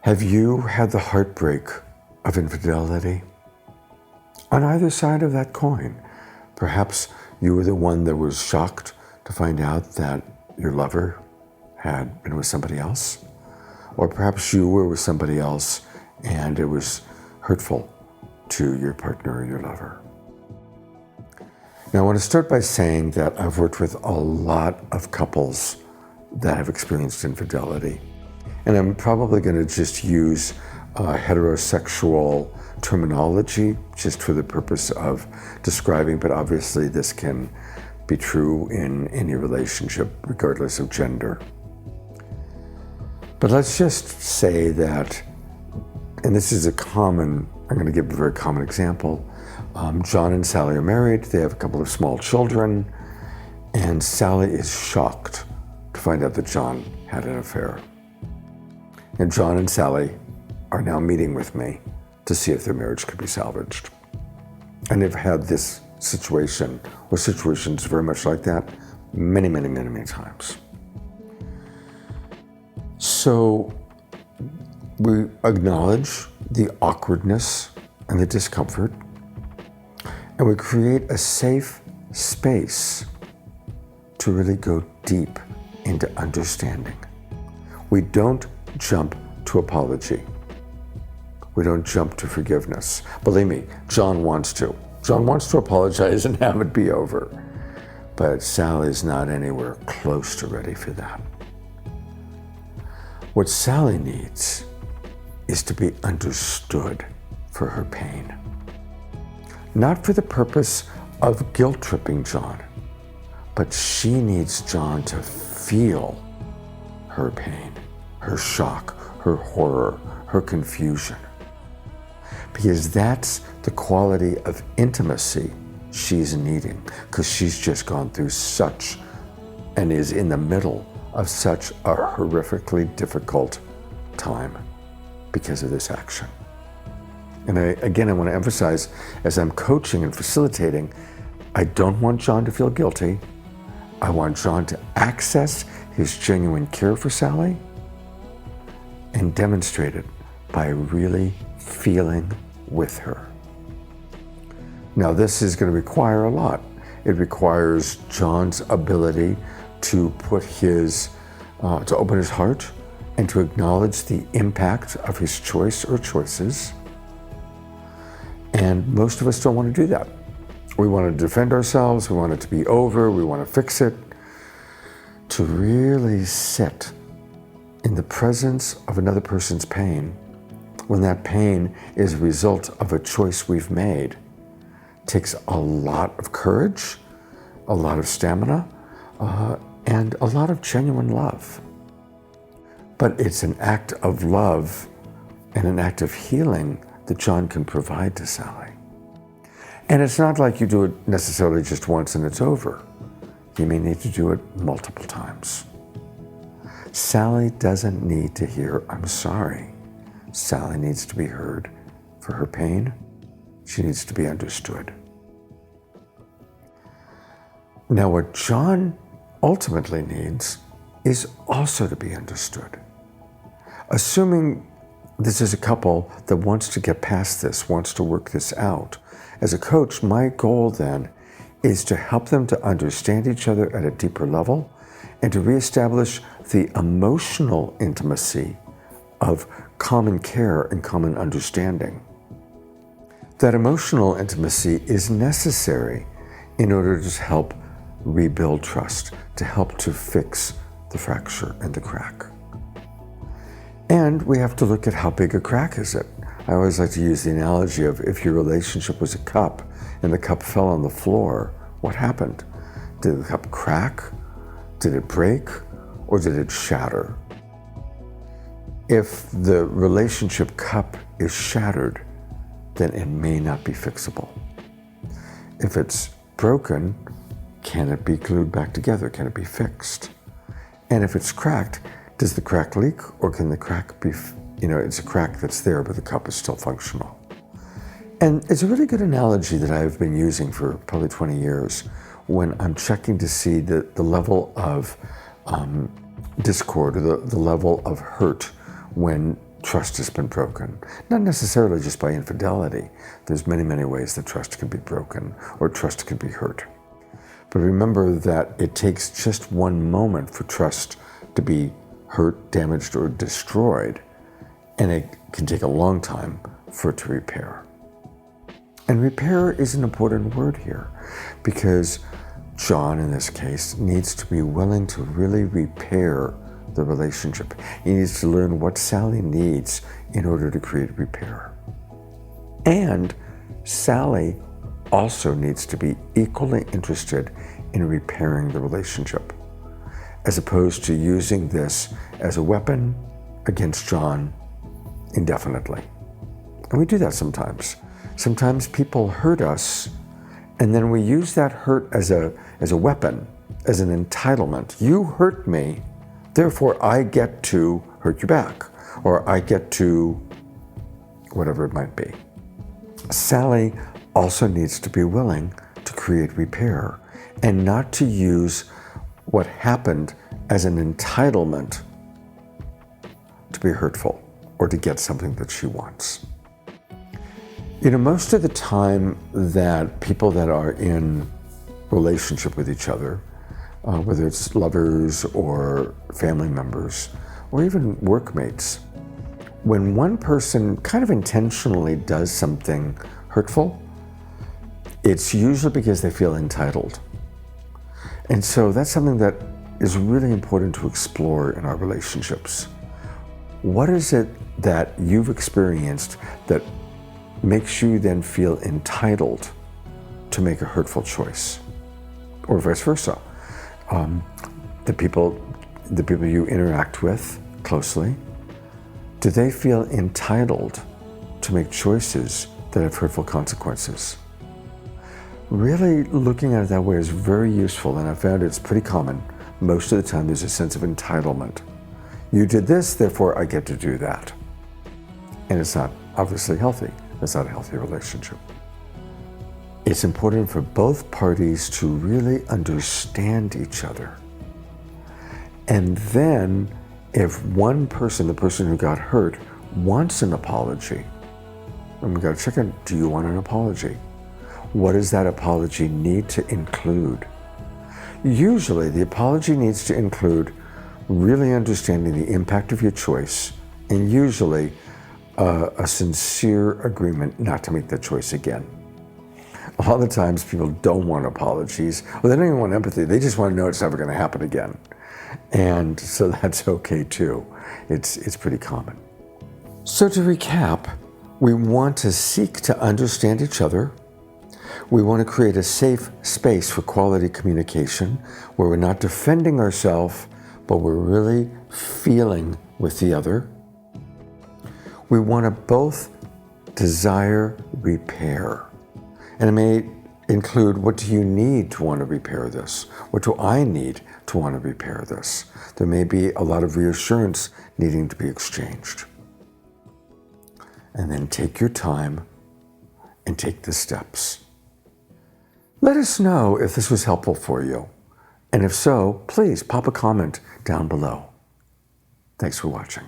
Have you had the heartbreak of infidelity? On either side of that coin, perhaps you were the one that was shocked to find out that your lover had been with somebody else. Or perhaps you were with somebody else and it was hurtful to your partner or your lover. Now, I want to start by saying that I've worked with a lot of couples that have experienced infidelity. And I'm probably going to just use heterosexual terminology just for the purpose of describing, but obviously this can be true in any relationship, regardless of gender. But let's just say that, and this is I'm going to give a very common example. John and Sally are married. They have a couple of small children, and Sally is shocked to find out that John had an affair. And John and Sally are now meeting with me to see if their marriage could be salvaged. And they've had this situation, or situations very much like that, many, many, many, many times. So we acknowledge the awkwardness and the discomfort, and we create a safe space to really go deep into understanding. We don't jump to apology. We don't jump to forgiveness. Believe me, John wants to. John wants to apologize and have it be over. But Sally's not anywhere close to ready for that. What Sally needs is to be understood for her pain. Not for the purpose of guilt-tripping John, but she needs John to feel her pain, her shock, her horror, her confusion. Because that's the quality of intimacy she's needing, because she's just gone through such, and is in the middle of such a horrifically difficult time because of this action. And I want to emphasize, as I'm coaching and facilitating, I don't want John to feel guilty. I want John to access his genuine care for Sally and demonstrate it by really feeling with her. Now, this is going to require a lot. It requires John's ability to to open his heart and to acknowledge the impact of his choice or choices. And most of us don't want to do that. We want to defend ourselves, we want it to be over, we want to fix it. To really sit in the presence of another person's pain, when that pain is a result of a choice we've made, takes a lot of courage, a lot of stamina, and a lot of genuine love. But it's an act of love and an act of healing that John can provide to Sally. And it's not like you do it necessarily just once and it's over. You may need to do it multiple times. Sally doesn't need to hear, "I'm sorry." Sally needs to be heard for her pain. She needs to be understood. Now, what John ultimately needs is also to be understood. Assuming this is a couple that wants to get past this, wants to work this out, as a coach, my goal then is to help them to understand each other at a deeper level and to reestablish the emotional intimacy of common care and common understanding. That emotional intimacy is necessary in order to help rebuild trust, to help to fix the fracture and the crack. And we have to look at how big a crack is it. I always like to use the analogy of if your relationship was a cup and the cup fell on the floor, what happened? Did the cup crack? Did it break? Or did it shatter? If the relationship cup is shattered, then it may not be fixable. If it's broken, can it be glued back together? Can it be fixed? And if it's cracked, does the crack leak, or can the crack be, it's a crack that's there, but the cup is still functional? And it's a really good analogy that I've been using for probably 20 years when I'm checking to see the level of discord, or the level of hurt when trust has been broken. Not necessarily just by infidelity. There's many, many ways that trust can be broken or trust can be hurt. But remember that it takes just one moment for trust to be hurt, damaged, or destroyed, and it can take a long time for it to repair. And repair is an important word here because John, in this case, needs to be willing to really repair the relationship. He needs to learn what Sally needs in order to create repair. And Sally also needs to be equally interested in repairing the relationship, as opposed to using this as a weapon against John indefinitely. And we do that sometimes. Sometimes people hurt us, and then we use that hurt as a weapon, as an entitlement. You hurt me, therefore I get to hurt you back, or I get to whatever it might be. Sally also needs to be willing to create repair and not to use what happened as an entitlement to be hurtful or to get something that she wants. You know, most of the time that people that are in relationship with each other, whether it's lovers or family members or even workmates, when one person kind of intentionally does something hurtful, it's usually because they feel entitled. And so that's something that is really important to explore in our relationships. What is it that you've experienced that makes you then feel entitled to make a hurtful choice? Or vice versa. The people you interact with closely, do they feel entitled to make choices that have hurtful consequences? Really looking at it that way is very useful, and I found it's pretty common. Most of the time there's a sense of entitlement. You did this, therefore I get to do that. And it's not obviously healthy. It's not a healthy relationship. It's important for both parties to really understand each other. And then if one person, the person who got hurt, wants an apology, and we got to check in, do you want an apology? What does that apology need to include? Usually the apology needs to include really understanding the impact of your choice, and usually a sincere agreement not to make that choice again. A lot of times people don't want apologies, or they don't even want empathy, they just want to know it's never going to happen again. And so that's okay too. It's pretty common. So to recap, we want to seek to understand each other. We want to create a safe space for quality communication where we're not defending ourselves, but we're really feeling with the other. We want to both desire repair. And it may include, what do you need to want to repair this? What do I need to want to repair this? There may be a lot of reassurance needing to be exchanged. And then take your time and take the steps. Let us know if this was helpful for you. And if so, please pop a comment down below. Thanks for watching.